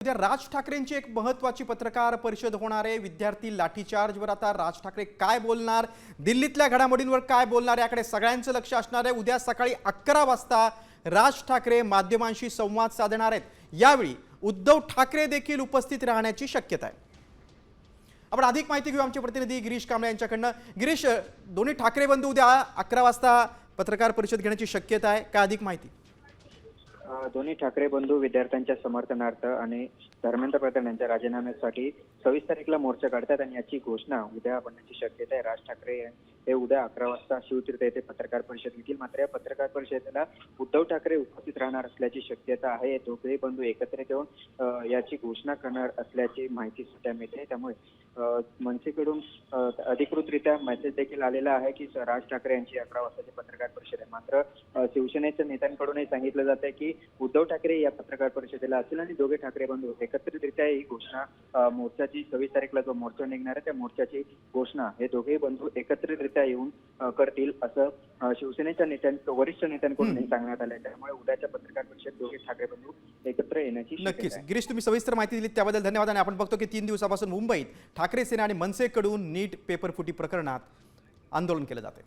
उद्या राज ठाकरेंची एक महत्त्वाची पत्रकार परिषद होणार आहे। विद्यार्थी लाठीचार्जवर आता राज ठाकरे काय बोलणार, दिल्लीतल्या घडामोडींवर काय बोलणार याकडे सगळ्यांचं लक्ष असणार आहे। उद्या सकाळी 11 वाजता राज ठाकरे माध्यमांशी संवाद साधणार आहेत। यावेळी उद्धव ठाकरे देखील उपस्थित राहण्याची शक्यता आहे। आपण अधिक माहिती घेऊ आमचे प्रतिनिधी गिरीश कांबळे यांच्याकडनं। गिरीश, दोन्ही ठाकरे बंधू उद्या 11 वाजता पत्रकार परिषद घेण्याची शक्यता आहे, काय अधिक माहिती? दोन्ही ठाकरे बंधू विद्यार्थ्यांच्या समर्थनार्थ आणि धर्मेंद्र प्रधान यांच्या राजीनाम्यासाठी 26 तारीखला मोर्चा काढतात आणि याची घोषणा उद्या होण्याची शक्यता आहे। राज ठाकरे हे उद्या 11 वाजता शिवतीर्थ येथे पत्रकार परिषद घेतील। मात्र या पत्रकार परिषदेला उद्धव ठाकरे उपस्थित राहणार असल्याची शक्यता आहे। दोघे बंधू एकत्र येऊन याची घोषणा करणार असल्याची माहिती सध्या मिळते। त्यामुळे मनसेकडून अधिकृतरित्या मेसेज देखील आलेला आहे की राज ठाकरे यांची 11 वाजताची पत्रकार परिषद आहे। मात्र शिवसेनेच्या नेत्यांकडूनही सांगितलं जात आहे की उद्धव ठाकरे या पत्रकार परिषदेला असतील आणि दोघे ठाकरे बंधू एकत्रितरित्या ही घोषणा मोर्चाची 26 तारीखला जो मोर्चा निघणार आहे त्या मोर्चाची घोषणा हे दोघे बंधू एकत्रितरित्या येऊन करतील असं शिवसेनेच्या वरिष्ठ नेत्यांकडून सांगण्यात आलं आहे। त्यामुळे उद्याच्या पत्रकार परिषद दोघे ठाकरे बंधू एकत्र येण्याची शक्यता आहे। नक्कीच गिरीश, तुम्ही सविस्तर माहिती दिली त्याबद्दल धन्यवाद। आणि आपण बघतो की 3 दिवसापासून मुंबईत ठाकरे सेना आणि मनसेकडून नीट पेपर फुटी प्रकरणात आंदोलन केलं जाते।